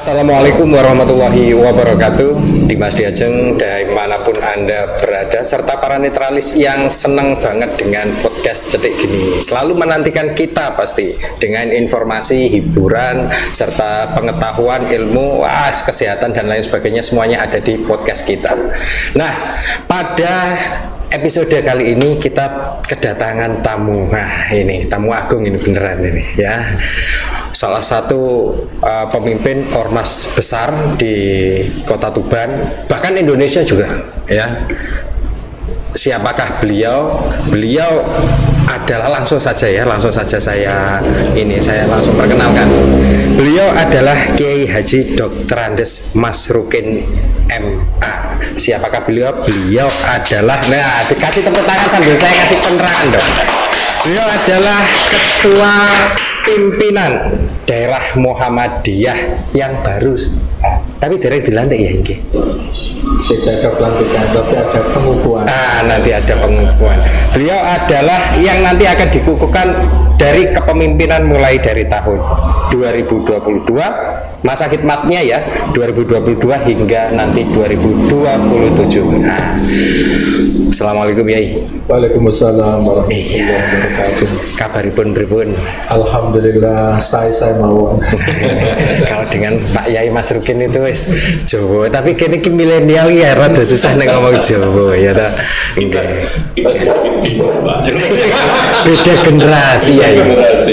Assalamualaikum warahmatullahi wabarakatuh. Dimas Diajeng dari manapun Anda berada, serta para netralis yang senang banget dengan podcast Cetik Gini. Selalu menantikan kita pasti dengan informasi, hiburan, serta pengetahuan, ilmu, kesehatan dan lain sebagainya, semuanya ada di podcast kita. Nah, pada episode kali ini kita kedatangan tamu. Nah, ini tamu agung ini beneran ini ya. Salah satu pemimpin ormas besar di Kota Tuban, bahkan Indonesia juga ya. Siapakah beliau? Beliau adalah langsung saja saya langsung perkenalkan. Beliau adalah Kiai Haji Dr. Andes Masrukin MA. Siapakah beliau? Beliau adalah, dikasih tepuk tangan sambil saya kasih penerangan dong. Beliau adalah ketua pimpinan daerah Muhammadiyah yang baru, tapi daerah dilantik ya ini. Tidak ada pelantikan, tapi ada pengukuhan. Nanti ada pengukuhan. Beliau adalah yang nanti akan dikukuhkan dari kepemimpinan mulai dari tahun 2022, masa khidmatnya ya 2022 hingga nanti 2027. Assalamualaikum Yai. Waalaikumsalam warahmatullahi wabarakatuh. Kabaripun pripun? Alhamdulillah, saya mau. Kalau dengan Pak Yai Masrukin itu wis Jawa, tapi kene ki milenial ya rada susah nek ngomong Jawa ya ta. Kita Pak. Beda generasi ya.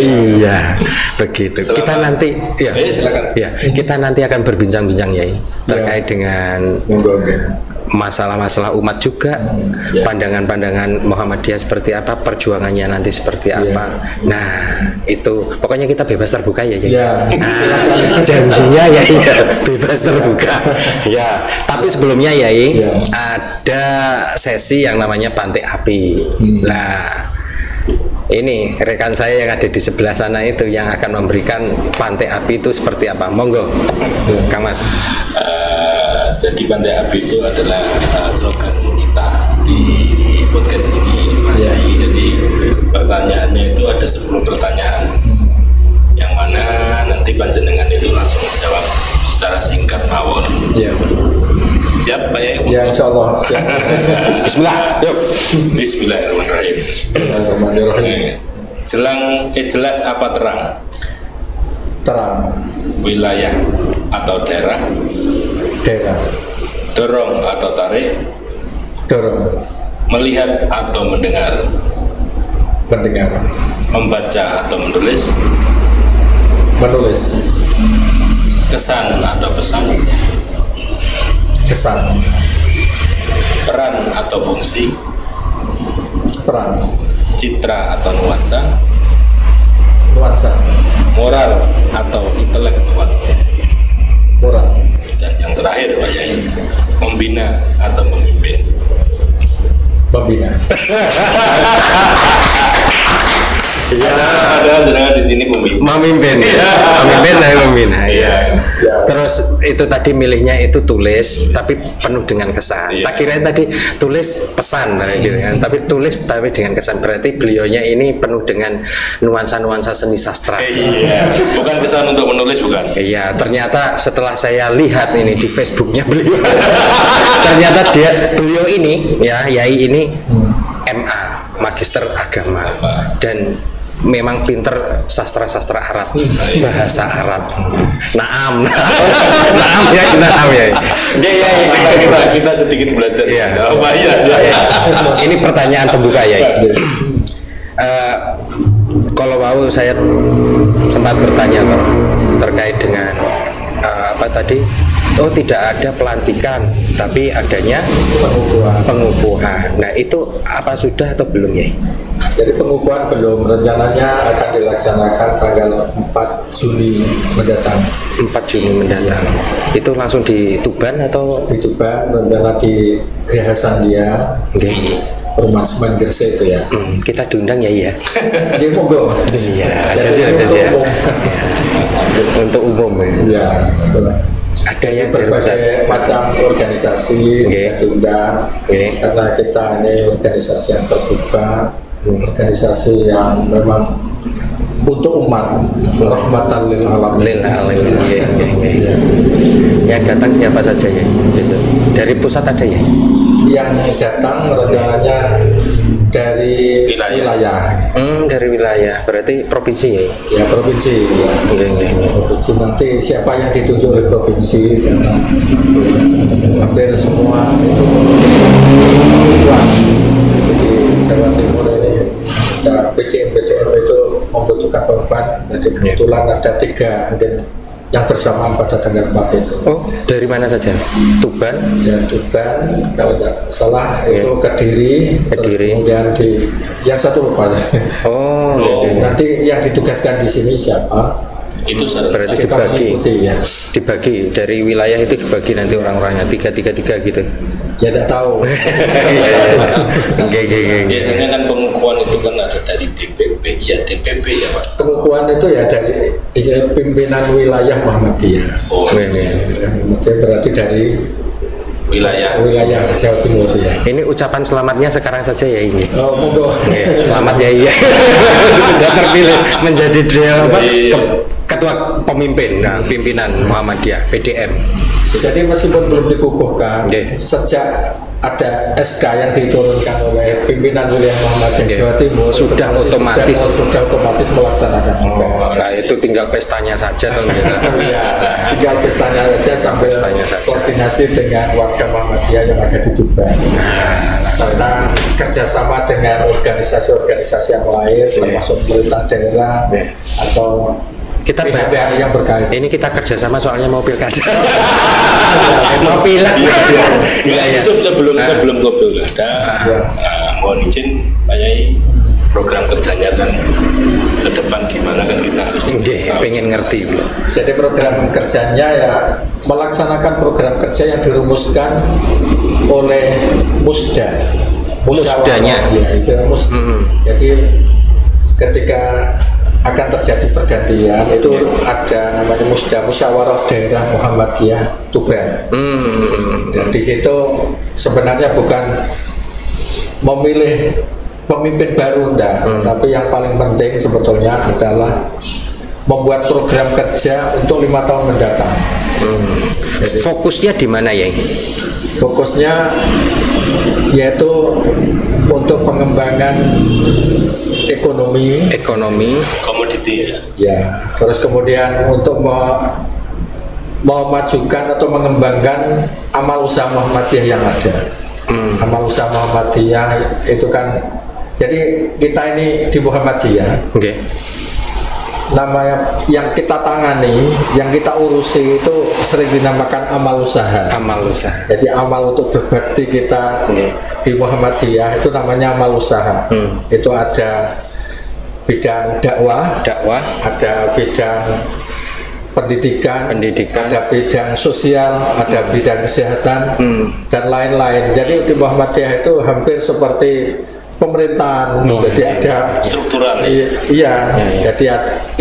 Iya, begitu. Kita nanti ya. Silakan. Ya, kita nanti akan berbincang-bincang Yai terkait dengan masalah-masalah umat juga, pandangan-pandangan Muhammadiyah seperti apa, perjuangannya nanti seperti apa. Nah, itu pokoknya kita bebas terbuka ya. Janjinya ya, bebas terbuka. Ya, tapi sebelumnya ya, ada sesi yang namanya pantik api. Nah, ini rekan saya yang ada di sebelah sana itu yang akan memberikan pantik api itu seperti apa. Monggo, Kang Mas. Jadi pantai api itu adalah slogan kita di podcast ini, Pak Yai. Jadi pertanyaannya itu ada 10 pertanyaan, yang mana nanti panjenengan itu langsung jawab secara singkat mawon. Siap Pak Yai? Ya, insya Allah siap. Bismillah, yuk. Bismillahirrahmanirrahim. Jelas apa terang? Terang. Wilayah atau daerah? Daerah. Dorong atau tarik? Dorong. Melihat atau mendengar? Mendengar. Membaca atau menulis? Menulis. Kesan atau pesan? Kesan. Peran atau fungsi? Peran. Citra atau nuansa? Nuansa. Moral atau intelektual? Moral. Dan yang terakhir Pak Yai, membina atau memimpin? Membina. Ada jenengan di sini pemimpin. Memimpin dan membina. Iya. Terus itu tadi milihnya itu tulis tapi penuh dengan kesan. Tak kirain tadi tulis pesan gitu kan. Tapi tulis tapi dengan kesan. Berarti beliaunya ini penuh dengan nuansa-nuansa seni sastra. Iya. Bukan kesan untuk menulis, bukan. Iya, ternyata setelah saya lihat ini di Facebooknya beliau, ternyata beliau ini ya Yai ini MA, Magister Agama, dan memang pinter sastra-sastra Arab, bahasa Arab. Naam ya. Kita sedikit belajar. Iya. Ini pertanyaan pembuka ya. Kalau mau saya sempat bertanya toh terkait dengan apa tadi? Oh, tidak ada pelantikan, tapi adanya pengukuhan. Nah, itu apa sudah atau belum ya? Jadi pengukuhan belum, rencananya akan dilaksanakan tanggal 4 Juni mendatang. 4 Juni mendatang. Itu langsung di Tuban atau? Di Tuban, rencana di Geraha Sandia. Perumahan Semen Gresik itu ya. Kita diundang ya. Dia monggo. Iya, janji. Untuk umum ya. Ada yang berbagai macam organisasi diundang karena kita ini organisasi yang terbuka, organisasi yang memang untuk umat, rahmatan lil alamin. Lil alamin. Ya. Yang datang siapa saja ya? Dari pusat ada ya? Yang datang rencananya dari wilayah. Dari wilayah. Berarti provinsi ya? Ya, provinsi. Ya. Provinsi, nanti siapa yang ditunjuk oleh provinsi, karena hampir semua itu perempuan. Jadi di Jawa Timur ini ada PCM itu membutuhkan perempuan. Jadi kebetulan ada 3 mungkin yang bersamaan pada tanggal 4 itu. Oh, dari mana saja? Tuban? Ya, Tuban, kalau tidak salah itu Kediri. Terus kemudian yang satu lupa. Jadi nanti yang ditugaskan di sini siapa? Itu berarti kita mengikuti ya. Dibagi dari wilayah itu, dibagi nanti orang-orangnya 3 gitu. Ya tidak tahu. Biasanya kan pengukuhan itu kan ada dari DPP ya Pak. Pengukuhan itu ya dari pimpinan wilayah Muhammadiyah. Muhammadiyah berarti dari wilayah Jawa Timur ya. Ini ucapan selamatnya sekarang saja ya ini. Oh, monggo. Selamat ya iya. Sudah terpilih menjadi ketua pemimpin, pimpinan Muhammadiyah PDM. Jadi meskipun belum dikukuhkan, sejak ada SK yang diturunkan oleh pimpinan wilayah Muhammadiyah Jawa Timur sudah otomatis melaksanakan tugas. Nah itu tinggal pestanya saja kan gitu. Iya, tinggal pestanya saja sambil koordinasi dengan warga Muhammadiyah yang ada di Tuban. Serta kerjasama dengan organisasi-organisasi yang lain, termasuk pemerintah daerah atau kita pihak yang berkait. Ini kita kerjasama soalnya mau pilkada. Mau pilek. Sebelum ke pilkada, mohon izin Pak Yai, program kerjanya kan ke depan gimana kan kita harus pengen ngerti. Jadi program kerjanya ya melaksanakan program kerja yang dirumuskan oleh musdanya. Jadi ketika akan terjadi pergantian itu ada namanya musyawarah daerah Muhammadiyah Tuban. Dan di situ sebenarnya bukan memilih pemimpin baru tapi yang paling penting sebetulnya adalah membuat program kerja untuk 5 tahun mendatang. Jadi, fokusnya di mana ya? Fokusnya yaitu untuk pengembangan ekonomi, komoditi ya. Terus kemudian untuk memajukan atau mengembangkan amal usaha Muhammadiyah yang ada. Amal usaha Muhammadiyah itu kan, jadi kita ini di Muhammadiyah. Namanya yang kita tangani, yang kita urusi itu sering dinamakan amal usaha. Jadi amal untuk berbakti kita di Muhammadiyah itu namanya amal usaha. Itu ada bidang dakwah, ada bidang pendidikan, ada bidang sosial, ada bidang kesehatan dan lain-lain. Jadi di Muhammadiyah itu hampir seperti pemerintahan, jadi ada struktural. Iya. Jadi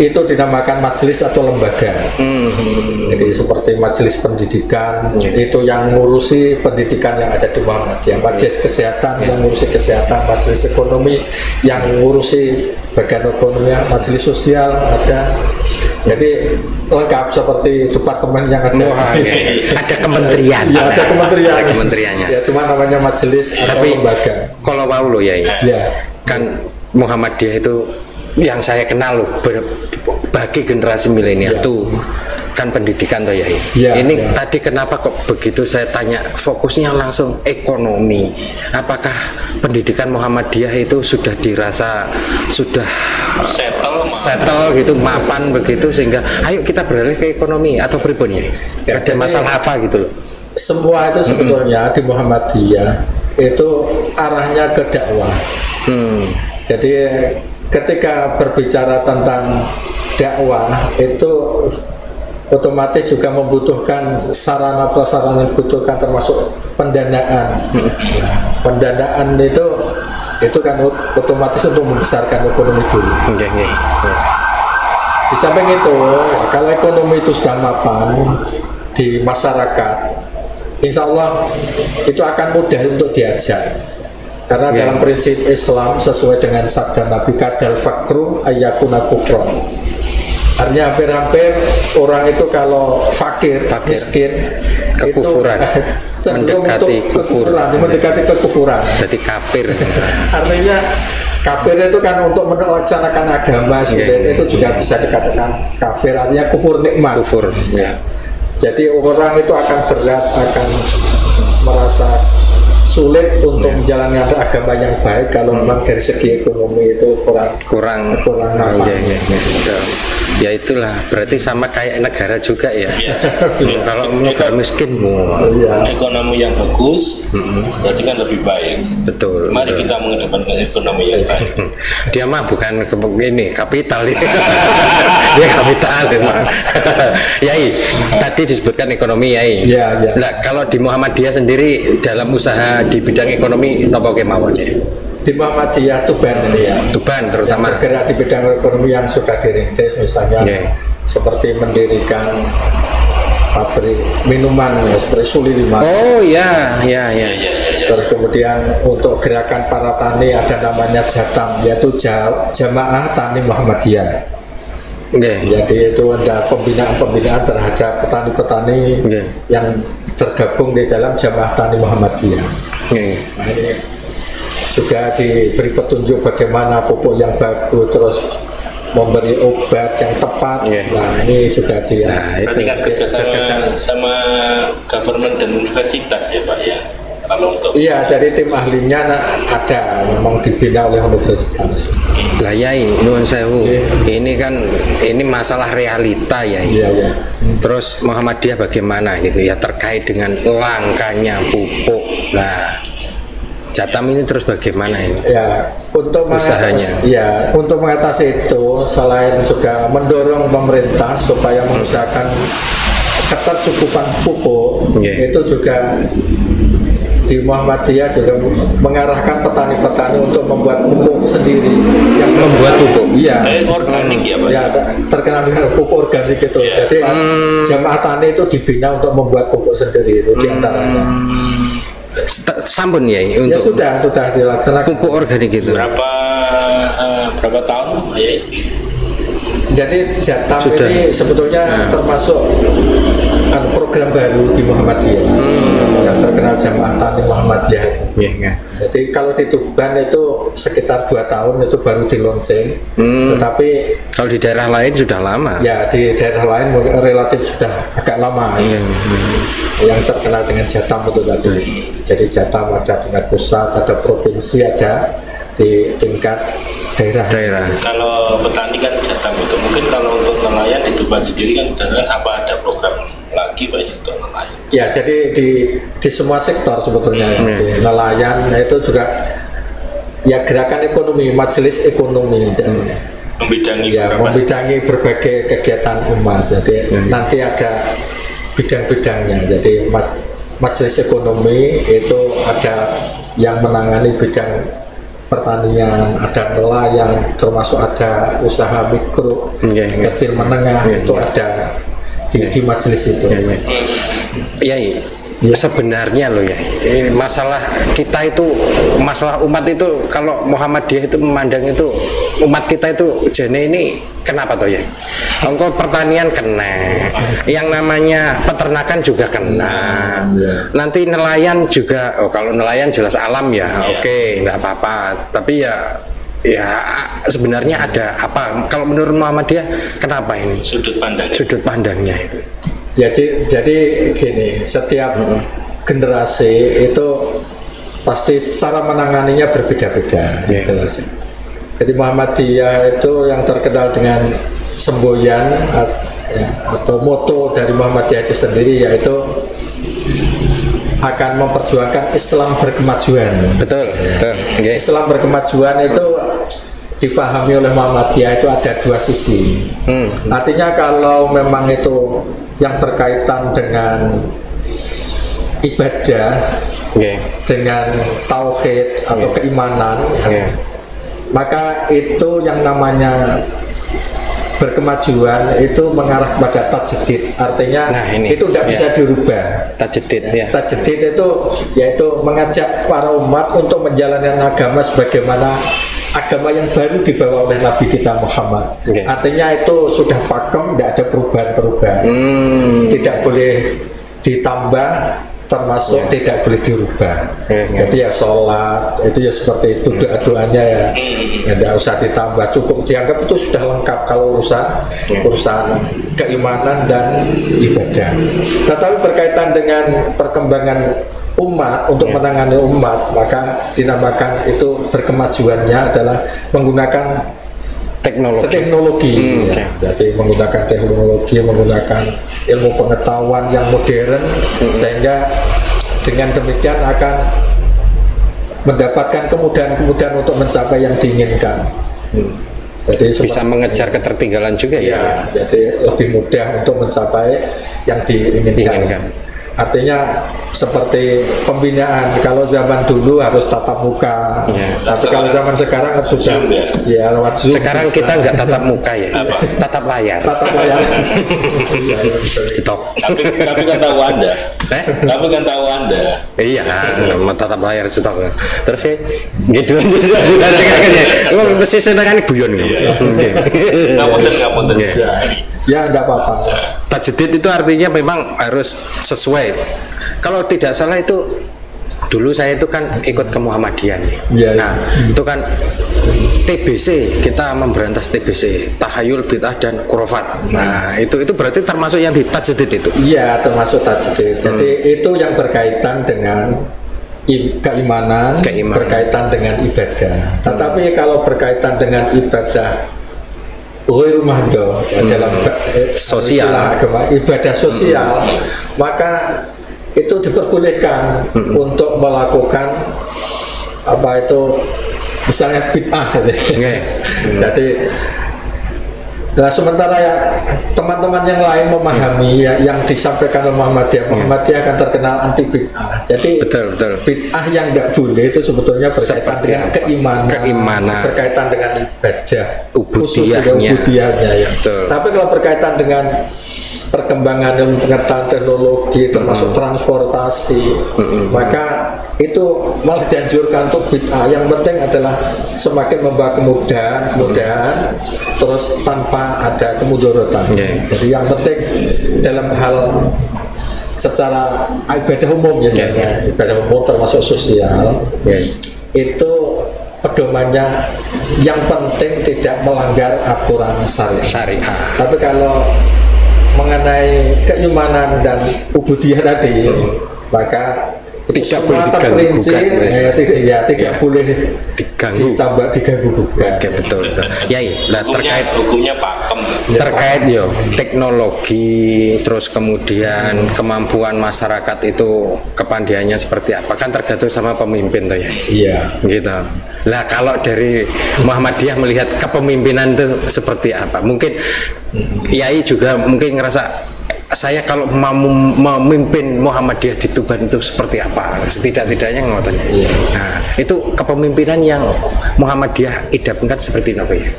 itu dinamakan majelis atau lembaga. Jadi seperti majelis pendidikan itu yang ngurusi pendidikan yang ada di Muhammadiyah, majelis kesehatan yang ngurusi kesehatan, majelis ekonomi yang ngurusi bagian ekonomi, majelis sosial ada. Jadi lengkap seperti departemen yang ada. Ada kementerian. Ya, ada kementerian. Ada kementeriannya. Ya, cuma namanya majelis atau lembaga. Kalau mau lo ya, kan Muhammadiyah itu yang saya kenal loh, bagi generasi milenial tuh kan pendidikan toh ya. Ini tadi kenapa kok begitu saya tanya fokusnya langsung ekonomi. Apakah pendidikan Muhammadiyah itu sudah dirasa sudah settle gitu, mapan begitu sehingga ayo kita beralih ke ekonomi atau pribon ya? Ada masalah apa gitu loh? Semua itu sebetulnya di Muhammadiyah itu arahnya ke dakwah. Jadi ketika berbicara tentang dakwah itu otomatis juga membutuhkan sarana prasarana yang dibutuhkan termasuk pendanaan. Pendanaan itu kan otomatis untuk membesarkan ekonomi dulu. Di samping itu, kalau ekonomi itu sudah mapan di masyarakat, insya Allah itu akan mudah untuk diajak. Karena dalam prinsip Islam sesuai dengan sabda Nabi kadal fakru ayyakuna kufron. Artinya hampir-hampir orang itu kalau fakir. Miskin kekufuran, mendekati kekufuran. Jadi kafir. Artinya kafir itu kan untuk melaksanakan agama itu juga bisa dikatakan kafir, artinya kufur nikmat. Kufur. Ya. Jadi orang itu akan berat, akan merasa sulit untuk menjalankan agama yang baik kalau memang dari segi ekonomi itu kurang apa. Ya itulah, berarti sama kayak negara juga ya. Kalau negara miskin, ekonomi yang bagus, berarti kan lebih baik. Betul. Mari kita mengedepankan ekonomi yang baik. Dia mah bukan ini kapital ini. Dia kapital itu. Yai, tadi disebutkan ekonomi Yai. Iya. Nah, kalau di Muhammadiyah sendiri dalam usaha di bidang ekonomi apa kemauan ya? Di Muhammadiyah Tuban ini ya. Tuban terutama. Yang bergerak di bidang ekonomi yang sudah dirintis, misalnya seperti mendirikan pabrik minuman ya, seperti Suli 5. Oh ya. Terus kemudian untuk gerakan para tani ada namanya Jatam, yaitu Jamaah Tani Muhammadiyah. Jadi itu ada pembinaan terhadap petani-petani yang tergabung di dalam Jamaah Tani Muhammadiyah. Nah, ini juga diberi petunjuk bagaimana pupuk yang bagus, terus memberi obat yang tepat. Nah ini juga dia. Berarti kan kerjasama sama government dan universitas ya Pak ya. Kalau untuk jadi tim ahlinya ada, memang dibina oleh universitas. Lah Yai, nuwun sewu. Ini kan masalah realita ya. Iya. Terus Muhammadiyah bagaimana gitu ya terkait dengan langkanya pupuk. Nah, Jatam ini terus bagaimana ini? Ya, untuk mengatasi itu selain juga mendorong pemerintah supaya mengusahakan ketercukupan pupuk, itu juga di Muhammadiyah juga mengarahkan petani-petani untuk membuat pupuk sendiri yang membuat pupuk. Iya. Organik ya Pak. Ya, terkenal dengan pupuk organik itu. Jadi jamaah tani itu dibina untuk membuat pupuk sendiri itu diantaranya. Sampun ya untuk sudah dilaksanakan pupuk organik itu. Berapa tahun ya? Jadi Jatam ini sebetulnya termasuk program baru di Muhammadiyah yang terkenal Jamaah Tani Muhammadiyah itu. Jadi kalau di Tuban itu sekitar 2 tahun itu baru di launching. Tetapi kalau di daerah lain sudah lama. Ya di daerah lain relatif sudah agak lama. Yang terkenal dengan Jatam itu tadi. Jadi Jatam ada tingkat pusat, ada provinsi, ada di tingkat daerah. Kalau petani kan Jatam itu, mungkin kalau untuk nelayan di Tuban sendiri kan apa ada program lagi Pak untuk nelayan? Ya, jadi di semua sektor sebetulnya di nelayan itu juga ya gerakan ekonomi, majelis ekonomi. Membidangi berbagai kegiatan umat. Jadi nanti ada bidang-bidangnya. Jadi majelis ekonomi itu ada yang menangani bidang pertanian, ada nelayan, termasuk ada usaha mikro, kecil menengah, itu ada di majelis itu. Sebenarnya loh ya, masalah kita itu, masalah umat itu, kalau Muhammadiyah itu memandang itu umat kita itu jene ini kenapa toh ya? Engkau pertanian kena, yang namanya peternakan juga kena, nanti nelayan juga. Kalau nelayan jelas alam ya, oke, nggak apa-apa. Tapi ya sebenarnya ada apa? Kalau menurut Muhammadiyah, kenapa ini? Sudut pandangnya itu. Jadi gini, setiap generasi itu pasti cara menanganinya berbeda-beda. Jelas. Jadi Muhammadiyah itu yang terkenal dengan semboyan atau moto dari Muhammadiyah itu sendiri, yaitu akan memperjuangkan Islam berkemajuan. Betul. Islam berkemajuan itu difahami oleh Muhammadiyah itu ada 2 sisi. Artinya kalau memang itu yang berkaitan dengan ibadah, dengan tauhid atau keimanan, maka itu yang namanya berkemajuan itu mengarah pada tajdid, artinya itu tidak bisa dirubah. Tajdid itu yaitu mengajak para umat untuk menjalankan agama sebagaimana agama yang baru dibawa oleh Nabi kita Muhammad. Artinya itu sudah pakem, tidak ada perubahan-perubahan, tidak boleh ditambah, termasuk tidak boleh dirubah. Jadi ya sholat itu ya seperti itu, doa-doanya ya tidak usah ditambah, cukup dianggap itu sudah lengkap kalau urusan keimanan dan ibadah. Tetapi berkaitan dengan perkembangan umat untuk menangani umat, maka dinamakan itu berkemajuannya adalah menggunakan teknologi. Jadi menggunakan teknologi, menggunakan ilmu pengetahuan yang modern, sehingga dengan demikian akan mendapatkan kemudahan-kemudahan untuk mencapai yang diinginkan. Jadi bisa mengejar ketertinggalan juga ya. Jadi lebih mudah untuk mencapai yang diinginkan. Artinya seperti pembinaan, kalau zaman dulu harus tatap muka, tapi kalau zaman sekarang sudah lewat Zoom. Sekarang kita nggak tatap muka ya, tatap layar. Tapi kan tahu Anda. Tapi kan tahu Anda. Iya, tatap layar cetok. Terus ya, gitu aja. Mesti senengan guyon. Ngapunten. Ya, enggak apa-apa. Tajdid itu artinya memang harus sesuai. Kalau tidak salah itu dulu saya itu kan ikut ke Muhammadiyah nih. Itu kan TBC, kita memberantas TBC, tahayul, bid'ah dan khurafat. Nah, itu berarti termasuk yang di tajdid itu. Iya, termasuk tajdid. Jadi itu yang berkaitan dengan keimanan, berkaitan dengan ibadah. Tetapi kalau berkaitan dengan ibadah ghairul mahdhah dalam sosial agama, ibadah sosial, maka itu diperbolehkan untuk melakukan apa itu misalnya bid'ah Jadi sementara ya teman-teman yang lain memahami yang disampaikan oleh Muhammadiyah akan terkenal anti bid'ah. Jadi bid'ah yang tidak boleh itu sebetulnya berkaitan dengan keimanan, berkaitan dengan ibadah, ubudiyahnya ya. Tapi kalau berkaitan dengan perkembangan ilmu pengetahuan teknologi termasuk transportasi, maka itu malah dianjurkan untuk bid'ah. Yang penting adalah semakin membawa kemudahan terus tanpa ada kemudaratan. Jadi yang penting dalam hal secara ibadah umum ibadah umum termasuk sosial, itu pedomannya yang penting tidak melanggar aturan syariah. Tapi kalau mengenai keimanan dan ubudiyah tadi, maka tidak boleh tidak boleh diganggu gugat. Betul. Nah, hukumnya pakem. Terkait teknologi, terus kemudian kemampuan masyarakat itu kepandiannya seperti apa, kan tergantung sama pemimpin tuh ya. Iya. Gitu. Lah kalau dari Muhammadiyah melihat kepemimpinan itu seperti apa? Mungkin Yai juga mungkin ngerasa saya kalau mau memimpin Muhammadiyah di Tuban itu seperti apa, setidak-tidaknya ngoten. Nah, itu kepemimpinan yang Muhammadiyah idamkan seperti apa ya?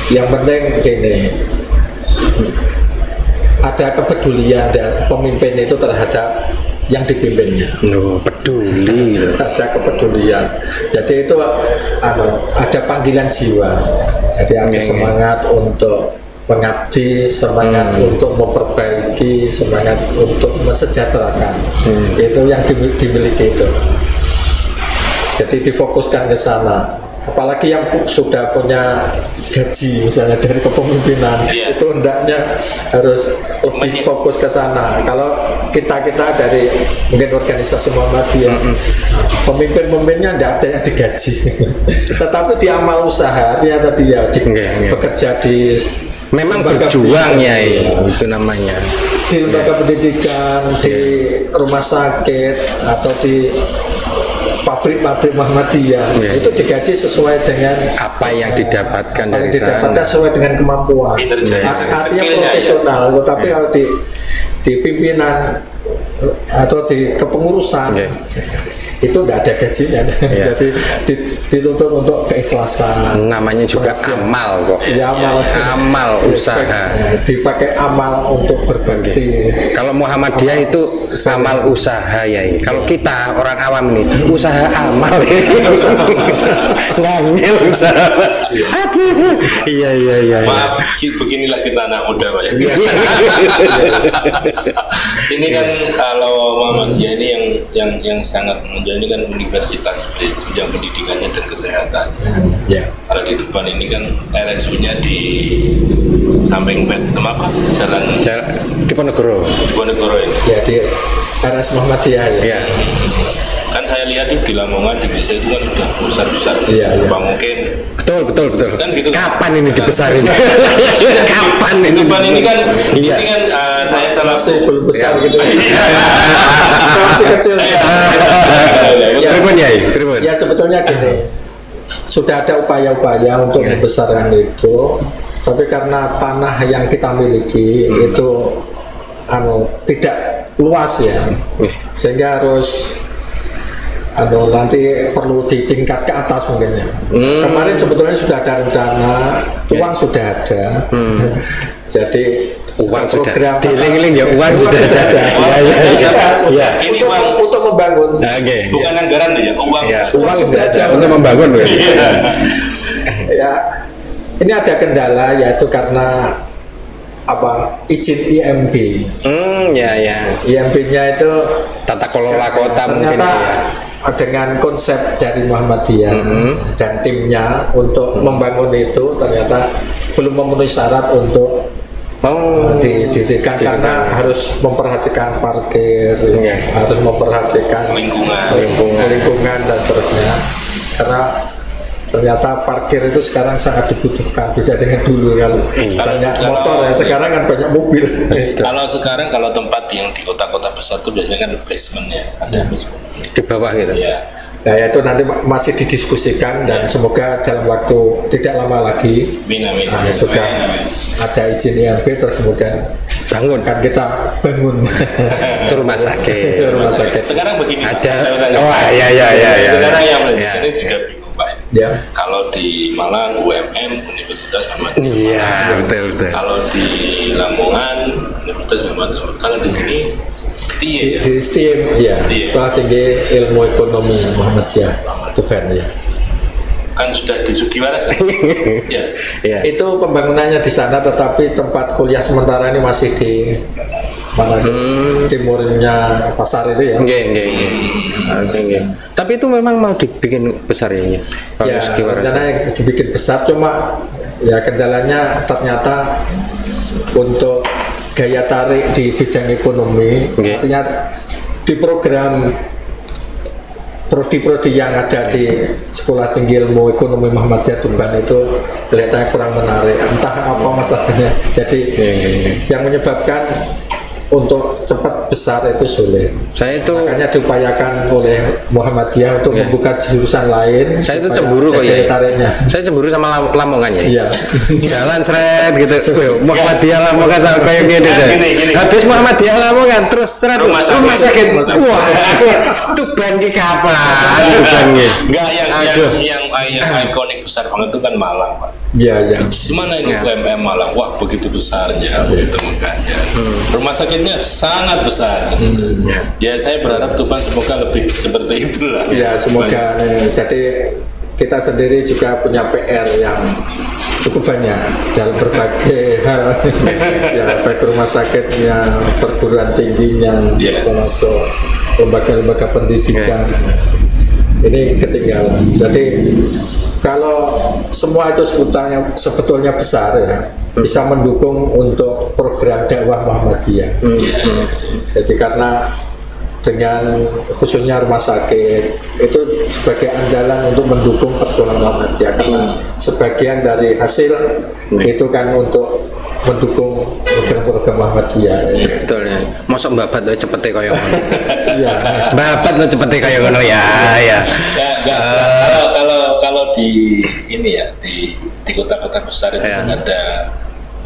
Yang penting gini, ada kepedulian dan pemimpin itu terhadap yang dipimpinnya. Peduli. Ada kepedulian. Jadi itu ada panggilan jiwa. Jadi ada semangat untuk mengabdi, semangat untuk memperbaiki, semangat untuk mensejahterakan. Itu yang dimiliki itu. Jadi difokuskan ke sana. Apalagi yang sudah punya gaji misalnya dari kepemimpinan, itu hendaknya harus lebih fokus ke sana. Kalau kita dari mungkin organisasi Muhammadiyah, pemimpin-pemimpinnya tidak ada yang digaji, tetapi di amal usaha, artinya tadi bekerja di memang berjuangnya itu namanya di lembaga pendidikan, di rumah sakit atau di pabrik-pabrik Muhammadiyah, itu digaji sesuai dengan apa yang didapatkan dari didapatkan sesuai dengan kemampuan, artinya profesional. Tetapi kalau di pimpinan atau di kepengurusan itu tidak ada gajinya. Jadi dituntut untuk keikhlasan. Namanya juga amal kok. Ya, amal usaha. Dipakai amal untuk berbakti. Kalau Muhammadiyah itu amal usaha ya. Kalau kita orang awam nih usaha amal. Ngambil usaha. Iya. Maaf, beginilah kita anak muda Pak ya. Ini kan kalau Muhammadiyah ini yang sangat menjadi kan universitas di jenjang pendidikannya dan kesehatan. Kalau di depan ini kan RSU-nya di samping Jalan Diponegoro ini. Ya, di RS Muhammadiyah ya. Kan saya lihat di Lamongan di desa itu kan sudah besar-besar. Mungkin betul kan gitu. Kapan ini dibesarin? Kapan ini? Depan ini kan saya salah masih belum besar gitu. Masih kecil. Tribun. Ya sebetulnya gini, sudah ada upaya-upaya untuk membesarkan itu, tapi karena tanah yang kita miliki itu tidak luas ya, sehingga harus nanti perlu ditingkat ke atas mungkin ya. Kemarin sebetulnya sudah ada rencana, uang sudah ada. Jadi uang program diling-iling ya, uang sudah ada. Ini uang untuk membangun. Bukan anggaran ya, uang sudah ada untuk membangun. Ya, ini ada kendala yaitu karena izin IMB. IMB-nya itu tata kelola kota ternyata dengan konsep dari Muhammadiyah dan timnya untuk membangun itu ternyata belum memenuhi syarat untuk didirikan karena harus memperhatikan parkir, harus memperhatikan lingkungan dan seterusnya. Karena ternyata parkir itu sekarang sangat dibutuhkan, beda dengan dulu kalau banyak motor ya, sekarang kan banyak mobil. Kalau tempat yang di kota-kota besar itu biasanya kan basementnya, ada basement di bawah gitu. Nah, itu nanti masih didiskusikan dan semoga dalam waktu tidak lama lagi sudah ada izin IMB terus kemudian bangun kan kita bangun rumah sakit. Sekarang begini ada. Sekarang yang ini juga bingung Pak. Kalau di Malang UMM Universitas Muhammadiyah. Iya, betul. Kalau di Lamongan Universitas Muhammadiyah. Kalau di sini di STIM Sekolah Tinggi Ilmu Ekonomi Muhammadiyah Tuban ya. Kan sudah di Sugiwaras kan? Itu pembangunannya di sana, tetapi tempat kuliah sementara ini masih di mana timurnya pasar itu ya. Tapi itu memang mau dibikin besar ya? Rencananya dibikin besar, cuma ya kendalanya ternyata untuk gaya tarik di bidang ekonomi, artinya di program prodi-prodi yang ada di Sekolah Tinggi Ilmu Ekonomi Muhammadiyah Tuban itu kelihatannya kurang menarik, entah apa masalahnya. Jadi yang menyebabkan untuk cepat besar itu sulit. Makanya diupayakan oleh Muhammadiyah untuk membuka jurusan lain. Saya itu cemburu kok ya. Saya cemburu sama Lamongan ya. Jalan seret gitu. Muhammadiyah Lamongan sama kayak gini. Habis Muhammadiyah Lamongan terus seret rumah sakit. Wah, Tuban ki kapan? Tuban ki. Enggak, yang ikonik besar banget itu kan Malang, Pak. Iya. Mana ini UMM Malang? Wah, begitu besarnya, begitu megahnya. Rumah sakitnya sangat besar. Ya, saya berharap Tuban semoga lebih seperti itulah. Ya, semoga. Jadi kita sendiri juga punya PR yang cukup banyak dalam berbagai hal. Ya, baik rumah sakitnya, perguruan tingginya, termasuk lembaga-lembaga pendidikan. Ini ketinggalan. Jadi kalau semua itu sebetulnya besar ya, bisa mendukung untuk program dakwah Muhammadiyah. Jadi karena dengan khususnya rumah sakit itu sebagai andalan untuk mendukung perjuangan Muhammadiyah, karena sebagian dari hasil itu kan untuk mendukung program-program Muhammadiyah. Betul ya. Mosok babat lo cepete kaya ngono. Iya. Babat lo cepete kaya ngono ya. Kalau di ini ya di kota-kota besar itu kan ada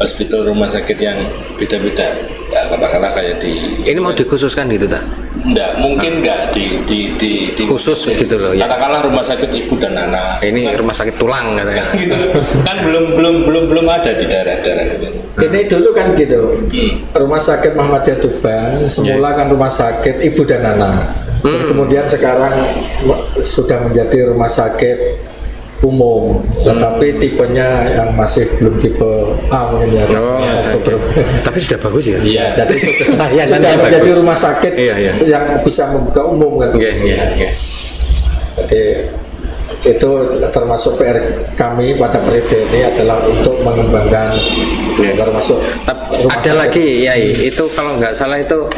hospital rumah sakit yang beda-beda. Ya, katakanlah kayak di ini mau dikhususkan gitu tak? Enggak, mungkin enggak di khusus gitu loh ya. Katakanlah rumah sakit ibu dan anak. Ini kan, rumah sakit tulang katanya. Gitu. Kan belum ada di daerah-daerah gitu. Ini dulu kan gitu. Rumah sakit Muhammadiyah Tuban semula kan rumah sakit ibu dan anak. Terus kemudian sekarang sudah menjadi rumah sakit umum, tetapi tipenya yang masih belum tipe A mungkin ya. Tapi sudah bagus ya. Iya. Jadi sudah menjadi rumah sakit yang bisa membuka umum kan. Jadi itu termasuk PR kami pada periode ini adalah untuk mengembangkan termasuk ada lagi ya itu kalau nggak salah itu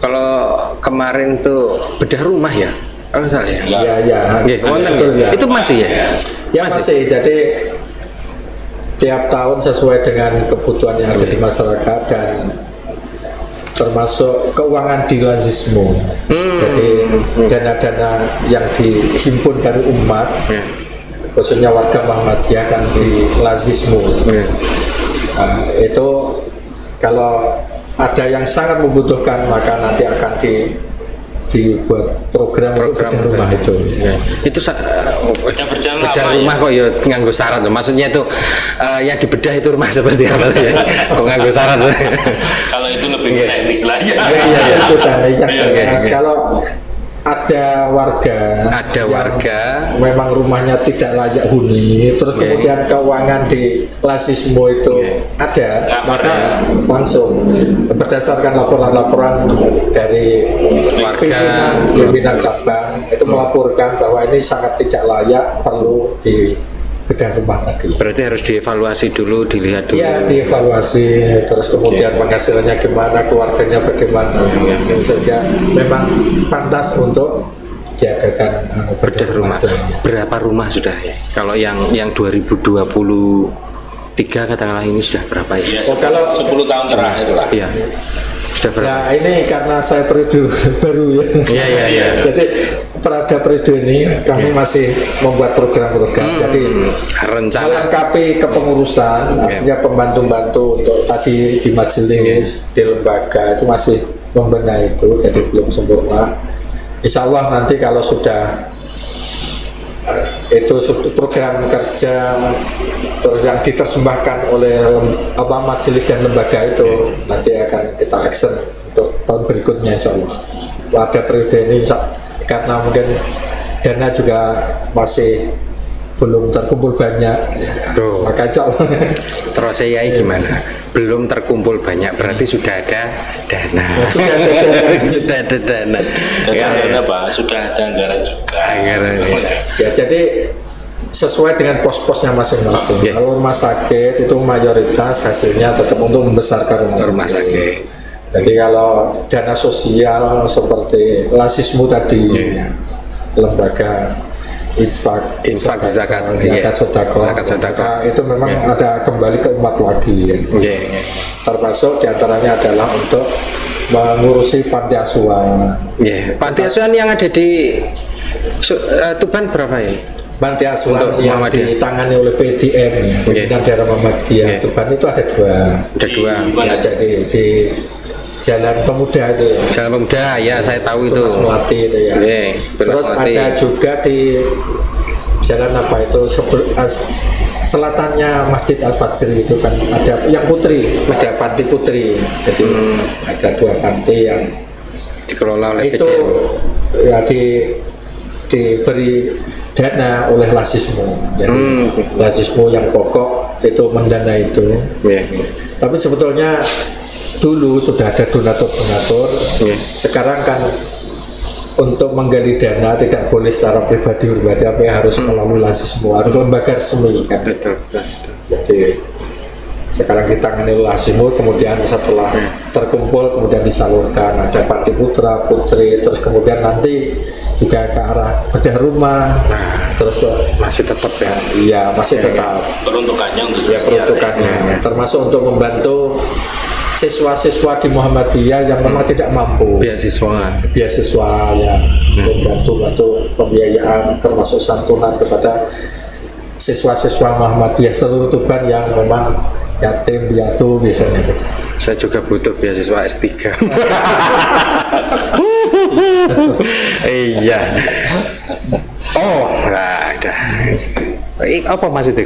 kalau kemarin tuh bedah rumah ya. Kalau salah ya. Iya. Itu masih ya? Ya masih. Jadi tiap tahun sesuai dengan kebutuhan yang ada di masyarakat dan termasuk keuangan di Lazismu. Jadi dana-dana yang dihimpun dari umat, khususnya warga Muhammadiyah kan di Lazismu. Itu kalau ada yang sangat membutuhkan maka nanti akan dibuat program bedah rumah itu. Itu bedah rumah kok ya nganggo syarat. Maksudnya itu yang dibedah itu rumah seperti apa ya? Kok nganggo syarat? Kalau itu lebih teknis lah ya. Itu tanda yang jelas. Kalau ada warga memang rumahnya tidak layak huni, terus kemudian keuangan di Lazismu itu ada, maka langsung berdasarkan laporan-laporan dari pimpinan cabang itu melaporkan bahwa ini sangat tidak layak, perlu di bedah rumah tadi. Berarti harus dievaluasi dulu, dilihat dulu. Iya, dievaluasi, terus kemudian penghasilannya gimana, keluarganya bagaimana, sehingga memang pantas untuk diadakan bedah rumah. Berapa rumah sudah ya? Kalau yang 2023 katakanlah ini sudah berapa ya? Kalau 10 tahun terakhir lah. Iya. Nah ini karena saya periode baru ya. Iya. Jadi pada periode ini kami masih membuat program-program. Jadi melengkapi kepengurusan, artinya pembantu-bantu untuk tadi di majelis, di lembaga itu masih membenahi itu, jadi belum sempurna. Insya Allah nanti kalau sudah itu program kerja terus yang ditersembahkan oleh majelis dan lembaga itu nanti akan kita action untuk tahun berikutnya insya Allah. Pada periode ini karena mungkin dana juga masih belum terkumpul banyak, maka insya Allah. Terus saya gimana? Belum terkumpul banyak berarti sudah ada dana. Sudah ada dana. Dana Pak, sudah ada anggaran juga. Ya jadi sesuai dengan pos-posnya masing-masing. Kalau rumah sakit itu mayoritas hasilnya tetap untuk membesarkan rumah sakit. Jadi kalau dana sosial seperti Lazismu tadi, lembaga infak zakat sedekah itu memang ada kembali ke umat lagi. Termasuk diantaranya adalah untuk mengurusi panti asuhan. Panti asuhan yang ada di Tuban berapa ya? Panti asuhan yang ditangani oleh PDM ya, Pimpinan Daerah Muhammadiyah Tuban itu ada dua. Ya, jadi di Jalan Pemuda itu. Jalan Pemuda ya, saya tahu itu. Mas Melati itu ya. Terus ada juga di jalan apa itu selatannya Masjid Al-Fajr itu kan ada yang Putri, Masjid Panti Putri. Jadi ada dua panti yang dikelola oleh itu ya diberi dana oleh Lazismu. Jadi Lazismu yang pokok itu mendanai itu. Tapi sebetulnya dulu sudah ada donatur-donatur. Sekarang kan untuk menggali dana tidak boleh secara pribadi tapi harus melalui Lazismu, harus lembaga resmi kan. Jadi sekarang ditangani Lazismu, kemudian setelah terkumpul kemudian disalurkan, ada panti putra putri, terus kemudian nanti juga ke arah bedah rumah. Terus masih tetap ya? Iya masih tetap. Peruntukannya untuk peruntukannya termasuk untuk membantu siswa-siswa di Muhammadiyah yang memang tidak mampu, beasiswa ya, membantu pembiayaan termasuk santunan kepada siswa-siswa Muhammadiyah seluruh Tuban yang memang yatim piatu biasanya gitu. Saya juga butuh beasiswa S3. Iya. Oh, nah, ada. Apa maksudnya?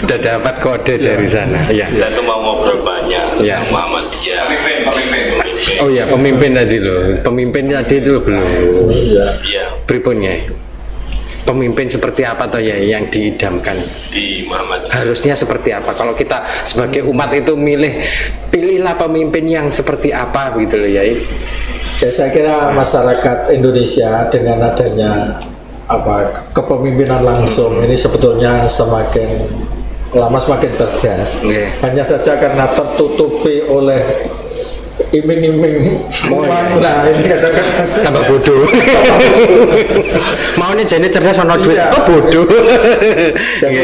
Udah dapat kode dari sana. Iya. Kita tuh mau ngobrol banyak ya. tentang Muhammadiyah. Pemimpin. Oh iya, pemimpin tadi loh. Pemimpin tadi itu belum. Iya. Berikutnya. Pemimpin seperti apa toh ya yang diidamkan Di Muhammadiyah. harusnya seperti apa kalau kita sebagai umat itu pilihlah pemimpin yang seperti apa gitu loh ya. Ya saya kira masyarakat Indonesia dengan adanya kepemimpinan langsung ini sebetulnya semakin lama semakin cerdas. Hanya saja karena tertutupi oleh iming-iming uang lah ini kadang-kadang tambah bodoh. Maunya jadi cerdas ono duit, bodoh. Jadi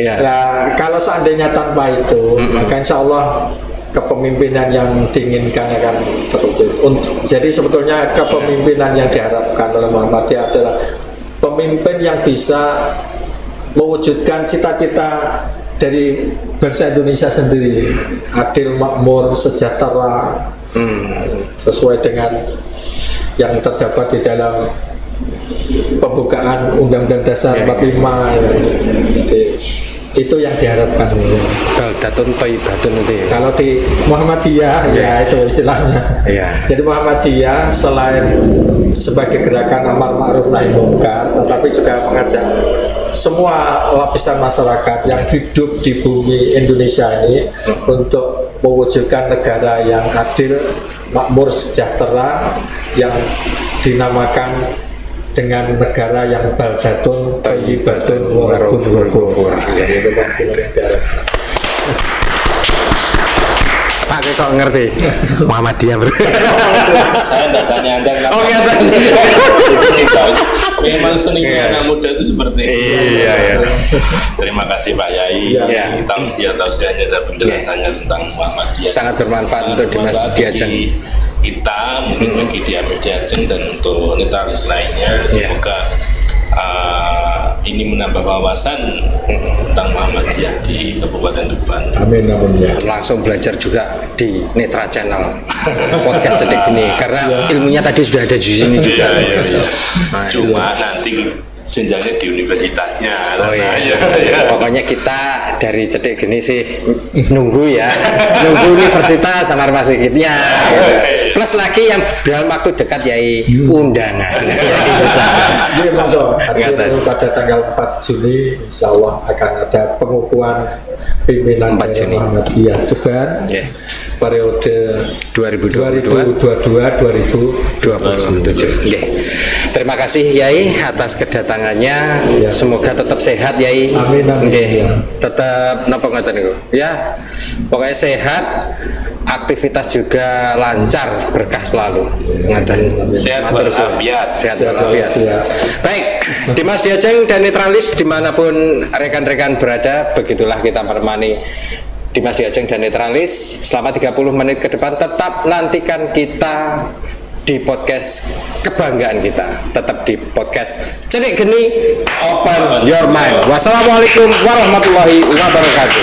Nah, kalau seandainya tanpa itu, maka insya Allah kepemimpinan yang diinginkan akan terwujud. Jadi sebetulnya kepemimpinan yang diharapkan oleh Muhammadiyah adalah pemimpin yang bisa mewujudkan cita-cita dari bangsa Indonesia sendiri, adil, makmur, sejahtera, sesuai dengan yang terdapat di dalam pembukaan Undang-Undang Dasar 45. Jadi itu yang diharapkan. Baldatun thayyibatun itu ya. Kalau di Muhammadiyah ya itu istilahnya. Jadi Muhammadiyah selain sebagai gerakan amar ma'ruf nahi munkar, tetapi juga mengajak semua lapisan masyarakat yang hidup di bumi Indonesia ini untuk mewujudkan negara yang adil, makmur, sejahtera, yang dinamakan dengan negara yang baldatun thayyibatun wa rabbun ghafur. Pak kok ngerti Muhammadiyah bro? Saya tidak tanya Anda kenapa. Oh nggak tanya. Memang seninya anak muda itu seperti itu. Iya. Terima kasih Pak Yai. Tausiahnya dan penjelasannya tentang Muhammadiyah. Sangat bermanfaat untuk Dimas Diajeng. Kita mungkin bagi Dimas Diajeng dan untuk netralis lainnya. Semoga ini menambah wawasan tentang Muhammadiyah di Kabupaten Tuban. Amin ya. Langsung belajar juga di Netra Channel podcast sedek ini karena ilmunya tadi sudah ada di sini juga. Cuma nanti jenjangnya di universitasnya. Pokoknya kita dari Cedek Geni sih nunggu universitas sama rumah sakitnya. Plus lagi yang dalam waktu dekat yai undangan. Ini hadir pada tanggal 4 Juni insya Allah akan ada pengukuhan pimpinan Muhammadiyah Tuban periode 2022-2027. Terima kasih Yai atas kedatangannya. Semoga tetap sehat Yai. Amin. Tetap napa ngoten niku. Ya. Pokoknya sehat, aktivitas juga lancar, berkah selalu. Sehat walafiat. Sehat walafiat. Baik, Dimas Diajeng dan Netralis dimanapun rekan-rekan berada, begitulah kita menemani Dimas Diajeng dan Netralis selama 30 menit ke depan. Tetap nantikan kita di podcast kebanggaan kita, tetap di podcast Cedek Geni Open Your Mind. Wassalamualaikum warahmatullahi wabarakatuh.